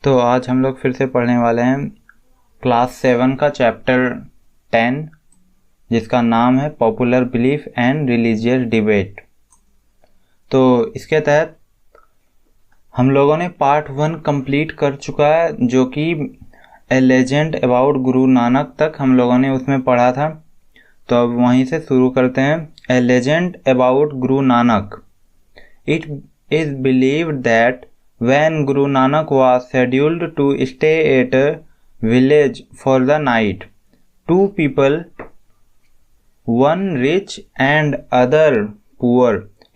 तो आज हम लोग फिर से पढ़ने वाले हैं क्लास 7 का चैप्टर 10 जिसका नाम है popular belief and religious debate. तो इसके तहत हम लोगों ने पार्ट 1 कंप्लीट कर चुका है जो कि ए लेजेंड अबाउट गुरु नानक तक हम लोगों ने उसमें पढ़ा था। तो अब वहीं से शुरू करते हैं। ए legend about Guru Nanak. It is believed that when Guru Nanak was scheduled to stay at a village for the night, two people, one rich and other poor,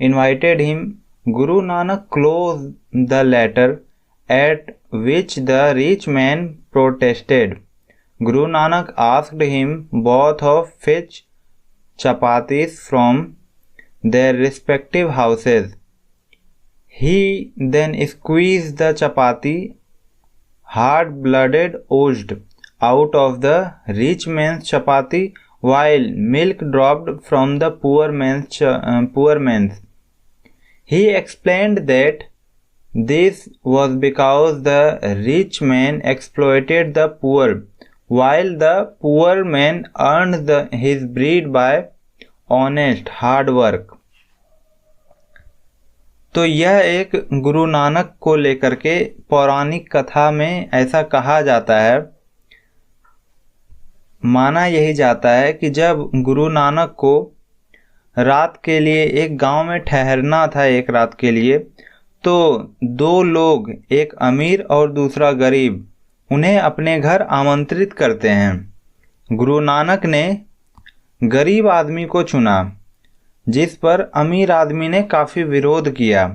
invited him. Guru Nanak closed the latter, at which the rich man protested. Guru Nanak asked him both of fetch chapatis from their respective houses. He then squeezed the chapati, hard-blooded oozed out of the rich man's chapati, while milk dropped from the poor man's. He explained that this was because the rich man exploited the poor, while the poor man earned his bread by honest hard work. तो यह एक गुरु नानक को लेकर के पौराणिक कथा में ऐसा कहा जाता है, माना यही जाता है कि जब गुरु नानक को रात के लिए एक गांव में ठहरना था एक रात के लिए, तो दो लोग, एक अमीर और दूसरा गरीब, उन्हें अपने घर आमंत्रित करते हैं। गुरु नानक ने गरीब आदमी को चुना, जिस पर अमीर आदमी ने काफ़ी विरोध किया।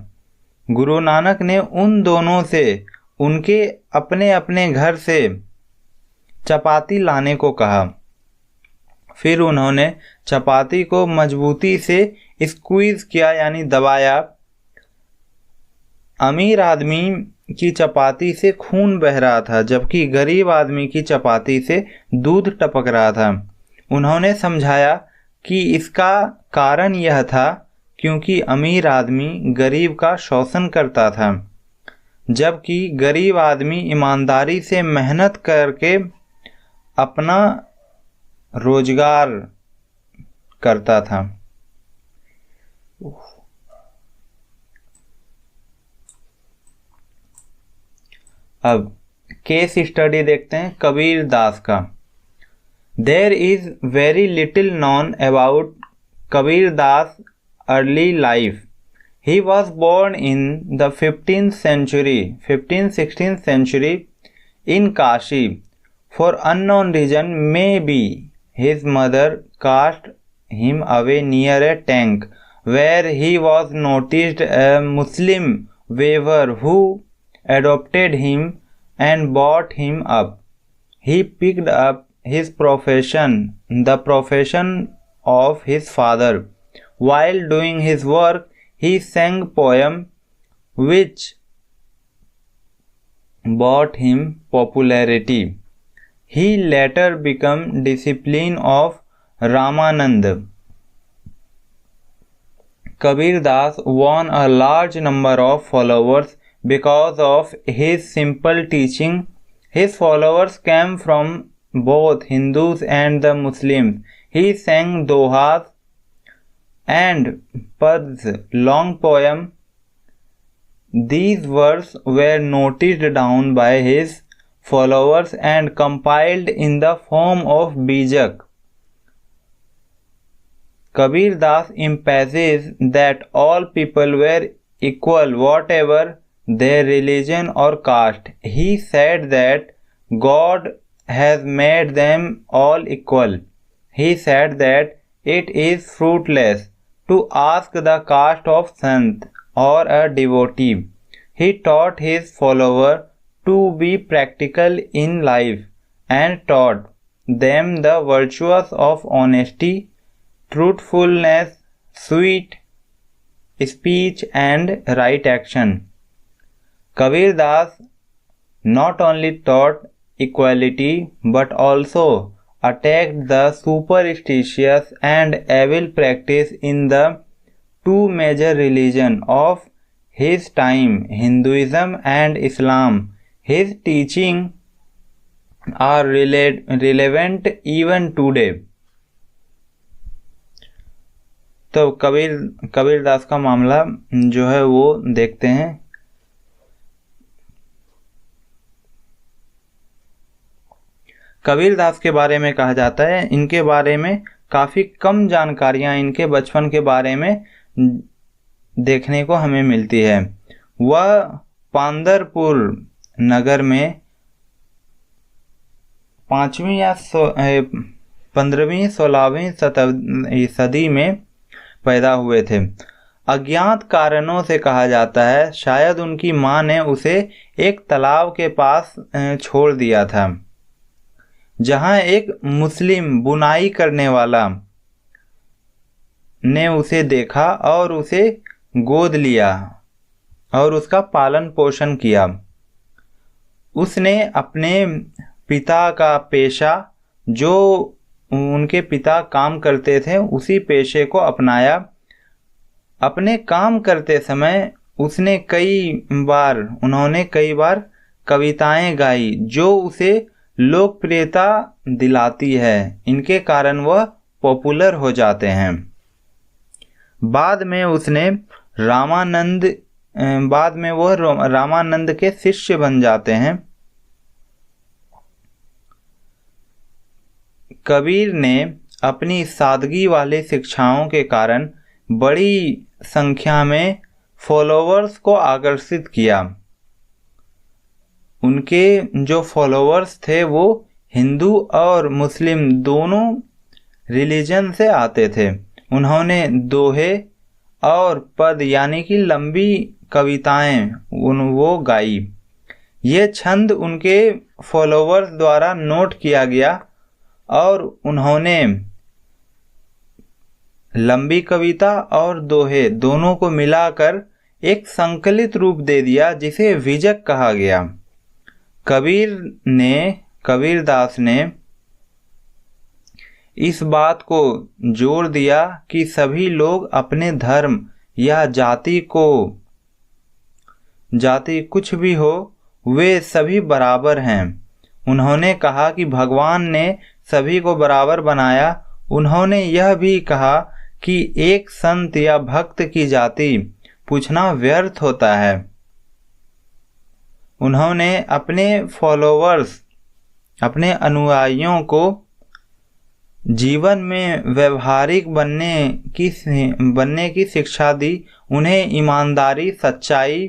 गुरु नानक ने उन दोनों से उनके अपने अपने घर से चपाती लाने को कहा। फिर उन्होंने चपाती को मजबूती से स्क्वीज किया यानी दबाया। अमीर आदमी की चपाती से खून बह रहा था, जबकि गरीब आदमी की चपाती से दूध टपक रहा था। उन्होंने समझाया कि इसका कारण यह था क्योंकि अमीर आदमी गरीब का शोषण करता था, जबकि गरीब आदमी ईमानदारी से मेहनत करके अपना रोजगार करता था। अब केस स्टडी देखते हैं कबीर दास का। There is very little known about Kabir Das' early life. He was born in the 15th-16th century in Kashi. For unknown reason, maybe his mother cast him away near a tank, where he was noticed a Muslim weaver who adopted him and brought him up. He picked up his profession, the profession of his father. While doing his work, he sang poems which brought him popularity. He later became disciple of Ramanand. Kabir Das won a large number of followers because of his simple teaching. His followers came from both Hindus and the Muslims. He sang dohas and pads, long poem. These words were noted down by his followers and compiled in the form of bijak. Kabir Das emphasized that all people were equal, whatever their religion or caste. He said that God has made them all equal. He said that it is fruitless to ask the caste of sant or a devotee. He taught his followers to be practical in life and taught them the virtues of honesty, truthfulness, sweet speech and right action. Kabir Das not only taught equality but also attacked the superstitious and evil practice in the two major religions of his time, Hinduism and Islam. His teaching are relevant even today. तो कबीरदास का मामला जो है वो देखते हैं। कबीरदास के बारे में कहा जाता है, इनके बारे में काफ़ी कम जानकारियां इनके बचपन के बारे में देखने को हमें मिलती है। वह पांदरपुर नगर में 5वीं या 15वीं 16वीं सदी में पैदा हुए थे। अज्ञात कारणों से कहा जाता है शायद उनकी मां ने उसे एक तालाब के पास छोड़ दिया था, जहां एक मुस्लिम बुनाई करने वाला ने उसे देखा और उसे गोद लिया और उसका पालन पोषण किया। उसने अपने पिता का पेशा, जो उनके पिता काम करते थे, उसी पेशे को अपनाया। अपने काम करते समय उन्होंने कई बार कविताएं गाई जो उसे लोकप्रियता दिलाती है। इनके कारण वह पॉपुलर हो जाते हैं। बाद में वह रामानंद के शिष्य बन जाते हैं। कबीर ने अपनी सादगी वाली शिक्षाओं के कारण बड़ी संख्या में फॉलोअर्स को आकर्षित किया। उनके जो फॉलोअर्स थे वो हिंदू और मुस्लिम दोनों रिलीजन से आते थे। उन्होंने दोहे और पद यानी कि लंबी कविताएं वो गाई। ये छंद उनके फॉलोअर्स द्वारा नोट किया गया और उन्होंने लंबी कविता और दोहे दोनों को मिलाकर एक संकलित रूप दे दिया, जिसे विजक कहा गया। कबीरदास ने इस बात को जोर दिया कि सभी लोग अपने धर्म या जाति कुछ भी हो, वे सभी बराबर हैं। उन्होंने कहा कि भगवान ने सभी को बराबर बनाया। उन्होंने यह भी कहा कि एक संत या भक्त की जाति पूछना व्यर्थ होता है। उन्होंने अपने अनुयायियों को जीवन में व्यवहारिक बनने की शिक्षा दी। उन्हें ईमानदारी, सच्चाई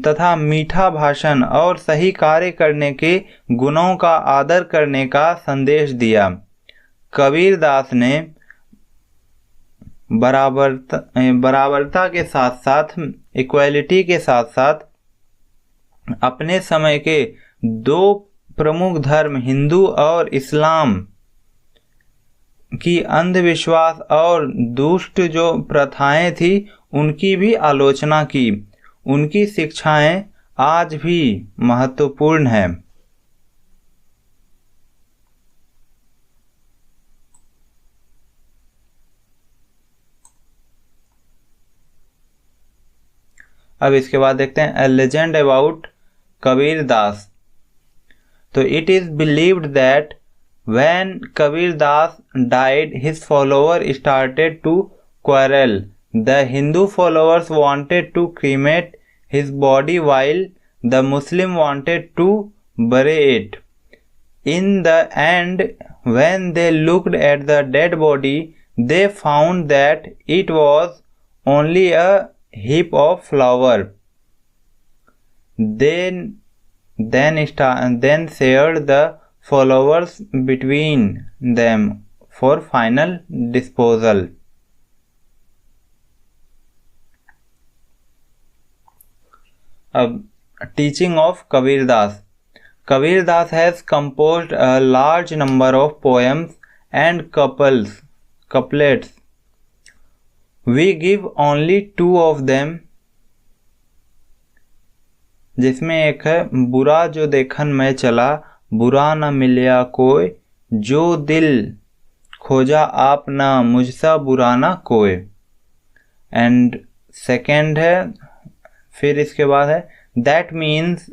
तथा मीठा भाषण और सही कार्य करने के गुणों का आदर करने का संदेश दिया। कबीरदास ने बराबरता के साथ साथ, इक्वालिटी के साथ साथ अपने समय के दो प्रमुख धर्म हिंदू और इस्लाम की अंधविश्वास और दुष्ट जो प्रथाएं थी उनकी भी आलोचना की। उनकी शिक्षाएं आज भी महत्वपूर्ण हैं। अब इसके बाद देखते हैं ए लेजेंड अबाउट कबीरदास। तो it is believed that when Kabirdas died, his followers started to quarrel. The Hindu followers wanted to cremate his body while the Muslim wanted to bury it. In the end, when they looked at the dead body, they found that it was only a heap of flowers. Then shared the followers between them for final disposal. Teaching of Kabirdas. Kabirdas has composed a large number of poems and couplets. We give only two of them, जिसमें एक है बुरा जो देखन में चला, बुरा न मिलया कोई, जो दिल खोजा आप ना, मुझसा बुरा ना कोई। एंड सेकेंड है, फिर इसके बाद है that means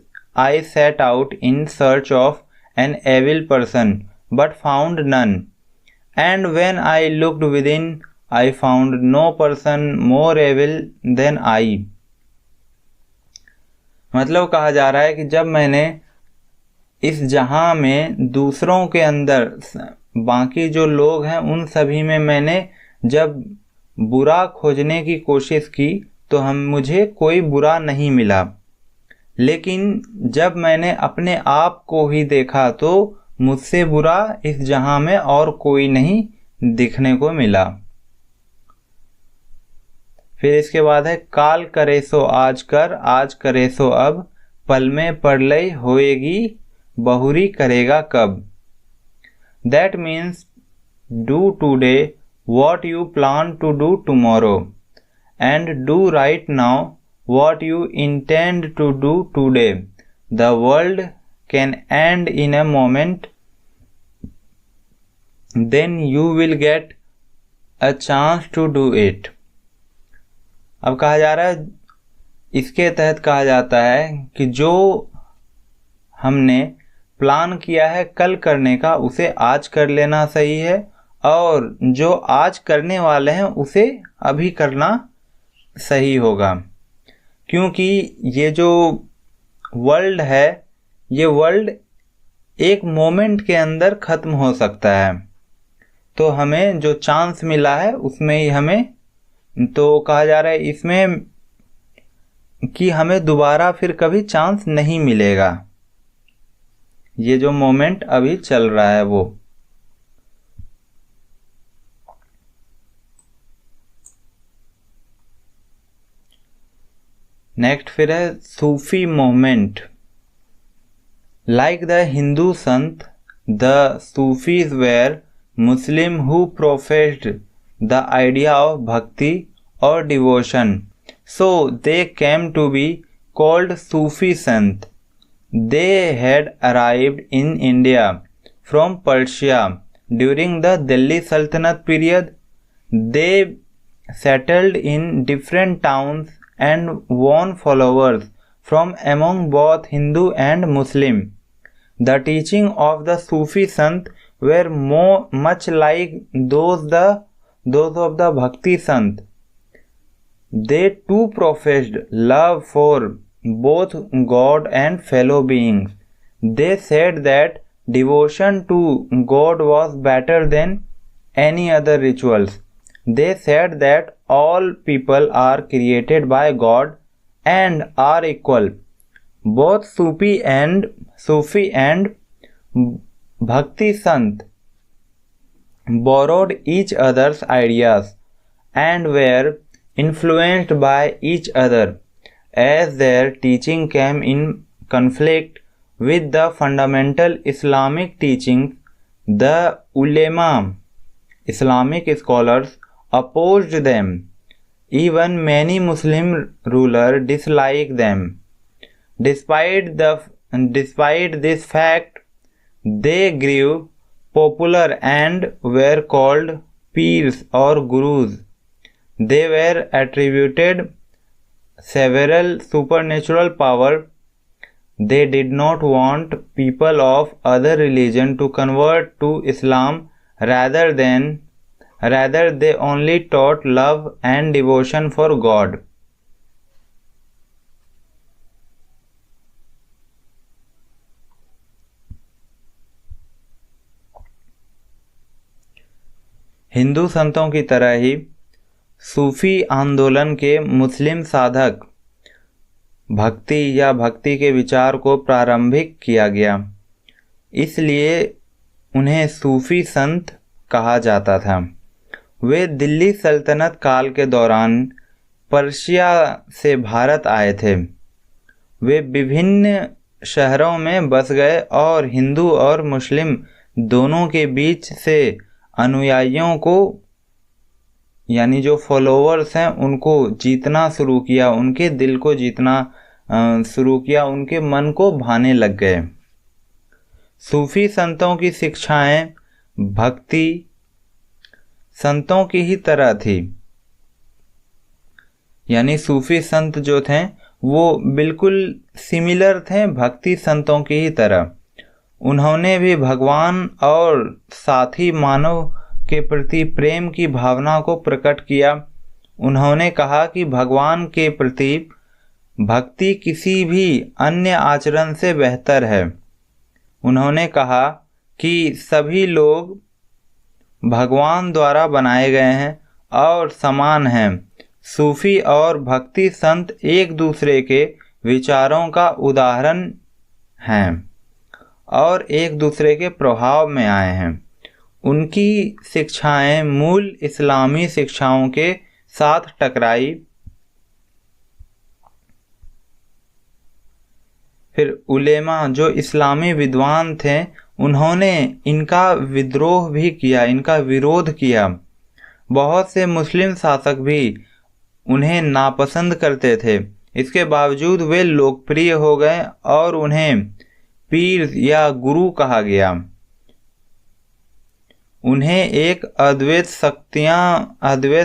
I set out in search of an evil person, but found none. And when I looked within, I found no person more evil than I. मतलब कहा जा रहा है कि जब मैंने इस जहां में दूसरों के अंदर बाकी जो लोग हैं उन सभी में मैंने जब बुरा खोजने की कोशिश की तो मुझे कोई बुरा नहीं मिला, लेकिन जब मैंने अपने आप को ही देखा तो मुझसे बुरा इस जहां में और कोई नहीं दिखने को मिला। फिर इसके बाद है काल करे सो आज कर, आज करे सो अब, पल में परलय होएगी बहुरी करेगा कब। That means do today what you plan to do tomorrow, and do right now what you intend to do today. The world can end in a moment, then you will get a chance to do it. अब कहा जा रहा है, इसके तहत कहा जाता है कि जो हमने प्लान किया है कल करने का उसे आज कर लेना सही है, और जो आज करने वाले हैं उसे अभी करना सही होगा, क्योंकि ये जो वर्ल्ड है ये वर्ल्ड एक मोमेंट के अंदर ख़त्म हो सकता है। तो हमें जो चांस मिला है उसमें ही हमें, तो कहा जा रहा है इसमें कि हमें दोबारा फिर कभी चांस नहीं मिलेगा। ये जो मोमेंट अभी चल रहा है वो। नेक्स्ट फिर है Sufi movement. Like the Hindu sant, the Sufis were Muslim who professed the idea of bhakti और devotion, so they came to be called Sufi sant. They had arrived in India from Persia during the Delhi Sultanate period. They settled in different towns and won followers from among both Hindu and Muslim. The teaching of the Sufi Sant were much like those of the Bhakti Sant. They too professed love for both God and fellow beings. They said that devotion to God was better than any other rituals. They said that all people are created by God and are equal. Both Sufi and Bhakti Sant borrowed each other's ideas and were influenced by each other. As their teaching came in conflict with the fundamental Islamic teachings, the ulema, Islamic scholars, opposed them. Even many Muslim rulers disliked them. Despite this fact, they grew popular and were called peers or gurus. They were attributed several supernatural power. They did not want people of other religion to convert to Islam. Rather they only taught love and devotion for God. Hindu संतों की तरह ही सूफी आंदोलन के मुस्लिम साधक भक्ति के विचार को प्रारंभिक किया गया, इसलिए उन्हें सूफी संत कहा जाता था। वे दिल्ली सल्तनत काल के दौरान पर्शिया से भारत आए थे। वे विभिन्न शहरों में बस गए और हिंदू और मुस्लिम दोनों के बीच से अनुयायियों को, यानी जो फॉलोअर्स हैं, उनको जीतना शुरू किया, उनके दिल को जीतना शुरू किया, उनके मन को भाने लग गए। सूफी संतों की शिक्षाएं भक्ति संतों की ही तरह थी, यानी सूफी संत जो थे वो बिल्कुल सिमिलर थे भक्ति संतों की ही तरह। उन्होंने भी भगवान और साथी मानव के प्रति प्रेम की भावना को प्रकट किया। उन्होंने कहा कि भगवान के प्रति भक्ति किसी भी अन्य आचरण से बेहतर है। उन्होंने कहा कि सभी लोग भगवान द्वारा बनाए गए हैं और समान हैं। सूफी और भक्ति संत एक दूसरे के विचारों का उदाहरण हैं और एक दूसरे के प्रभाव में आए हैं। उनकी शिक्षाएं मूल इस्लामी शिक्षाओं के साथ टकराई। फिर उलेमा जो इस्लामी विद्वान थे, उन्होंने इनका विद्रोह भी किया, इनका विरोध किया। बहुत से मुस्लिम शासक भी उन्हें नापसंद करते थे। इसके बावजूद वे लोकप्रिय हो गए और उन्हें पीर या गुरु कहा गया। उन्हें एक अद्वैत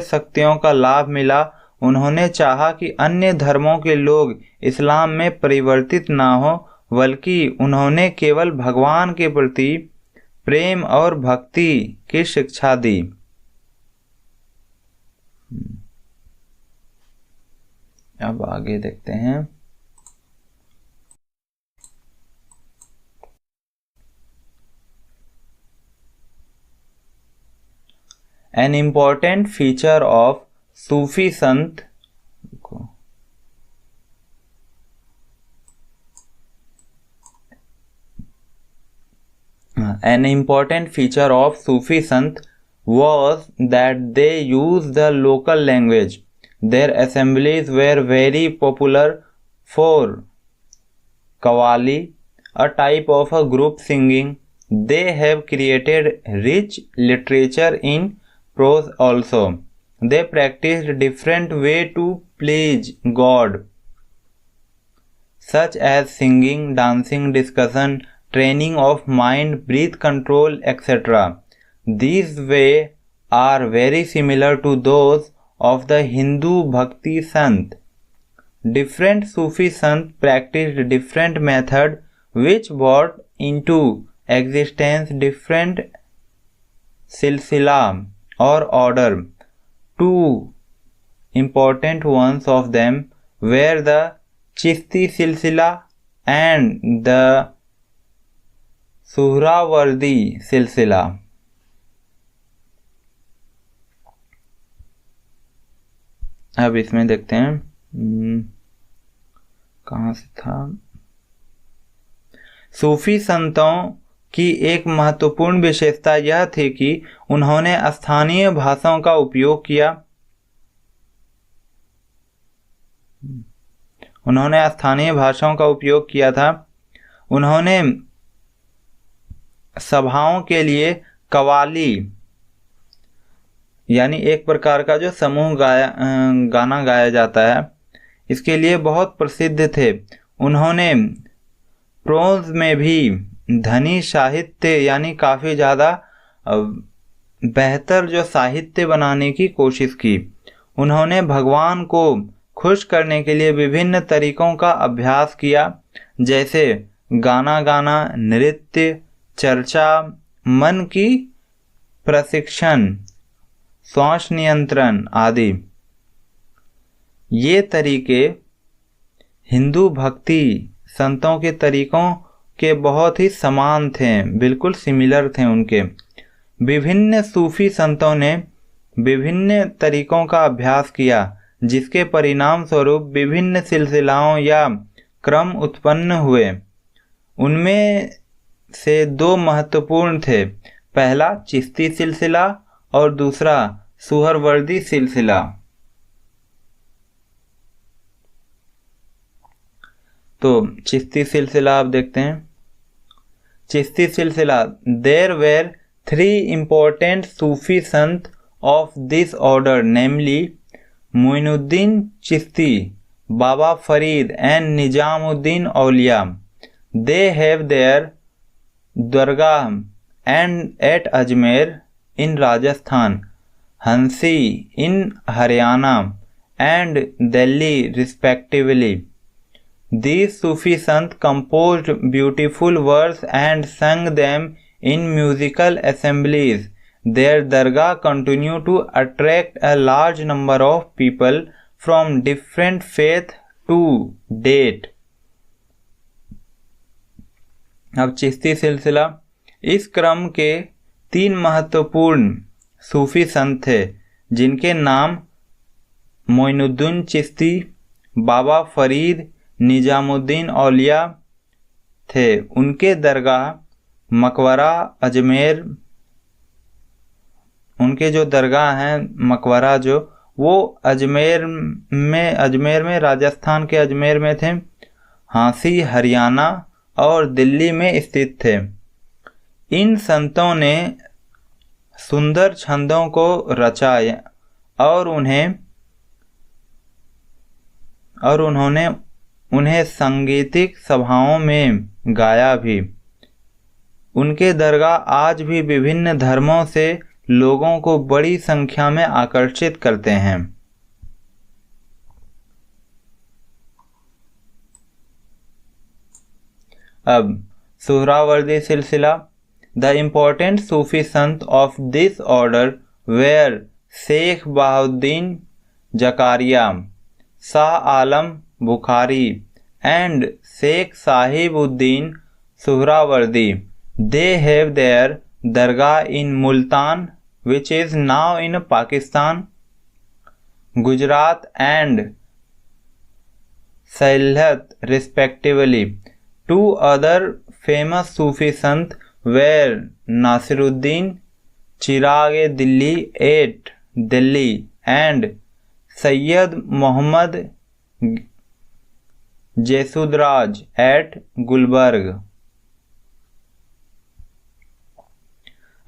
शक्तियों का लाभ मिला। उन्होंने चाहा कि अन्य धर्मों के लोग इस्लाम में परिवर्तित ना हो, बल्कि उन्होंने केवल भगवान के प्रति प्रेम और भक्ति की शिक्षा दी। अब आगे देखते हैं। An important feature of Sufi Sant was that they used the local language. Their assemblies were very popular for Qawwali, a type of a group singing. They have created rich literature in prose also. They practiced different way to please God, such as singing, dancing, discussion, training of mind, breath control, etc. These ways are very similar to those of the Hindu Bhakti Sant. Different Sufi Sant practiced different methods which brought into existence different silsila or order. Two important ones of them were the Chishti silsila and the Suhrawardi silsila. अब इसमें देखते हैं कहाँ से था। सूफी संतों की एक महत्वपूर्ण विशेषता यह थी कि उन्होंने स्थानीय भाषाओं का उपयोग किया। था। उन्होंने सभाओं के लिए कवाली यानी एक प्रकार का जो समूह गाना गाया जाता है, इसके लिए बहुत प्रसिद्ध थे। उन्होंने प्रोज में भी धनी साहित्य यानी काफ़ी ज़्यादा बेहतर जो साहित्य बनाने की कोशिश की। उन्होंने भगवान को खुश करने के लिए विभिन्न तरीकों का अभ्यास किया, जैसे गाना गाना, नृत्य, चर्चा, मन की प्रशिक्षण, श्वास नियंत्रण आदि। ये तरीके हिंदू भक्ति संतों के तरीकों के बहुत ही समान थे, बिल्कुल सिमिलर थे उनके। विभिन्न सूफी संतों ने विभिन्न तरीकों का अभ्यास किया, जिसके परिणाम स्वरूप विभिन्न सिलसिलाओं या क्रम उत्पन्न हुए। उनमें से दो महत्वपूर्ण थे, पहला चिश्ती सिलसिला और दूसरा सुहरवर्दी सिलसिला। तो चिश्ती सिलसिला आप देखते हैं। चिश्ती सिलसिला, there where 3 important Sufi Sant of this order, namely Muinuddin Chishti, Baba Farid and Nizamuddin Auliya. They have their dargah and at Ajmer in Rajasthan, Hansi in Haryana and Delhi respectively. These Sufi Sant composed beautiful verse and sang them in musical assemblies. Their dargah continue to attract a large number of people from different faith to date. अब चिश्ती सिलसिला। इस क्रम के 3 महत्वपूर्ण सूफी संत थे जिनके नाम मोइनुद्दीन चिश्ती, बाबा फरीद, निजामुद्दीन औलिया थे। उनके दरगाह मकबरा अजमेर, उनके जो दरगाह हैं मकबरा जो वो अजमेर में राजस्थान के अजमेर में थे, हांसी हरियाणा और दिल्ली में स्थित थे। इन संतों ने सुंदर छंदों को रचा और उन्होंने उन्हें सांगीतिक सभाओं में गाया भी। उनके दरगाह आज भी विभिन्न धर्मों से लोगों को बड़ी संख्या में आकर्षित करते हैं। अब सुहरावर्दी सिलसिला। The important Sufi sant of this order where Sheikh Bahauddin Zakariya, Shah Alam Bukhari and Sheikh Sahibuddin Suhrawardi. They have their dargah in Multan, which is now in Pakistan, Gujarat and Sylhet respectively. 2 other famous Sufi Sant were Nasiruddin Chirag-e-Dilli at Delhi and Sayyid Muhammad Jesudraj at Gulbarg.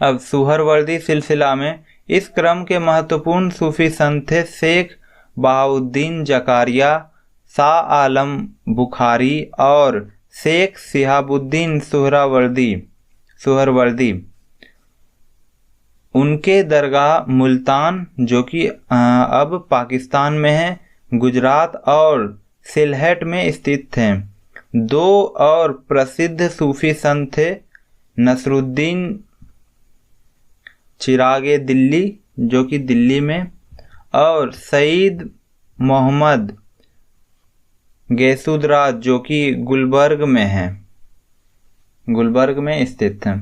अब सुहरवर्दी सिलसिला में इस क्रम के महत्वपूर्ण सूफी संत थे शेख बहाउद्दीन जकारिया, शाह आलम बुखारी और शेख शिहाबुद्दीन सुहरवर्दी। उनके दरगाह मुल्तान जो कि अब पाकिस्तान में है, गुजरात और सिलहट में स्थित थे। 2 और प्रसिद्ध सूफी संत थे नसरुद्दीन चिरागे दिल्ली जो कि दिल्ली में और सईद मोहम्मद गैसुदराज जो कि गुलबर्ग में है, गुलबर्ग में स्थित है।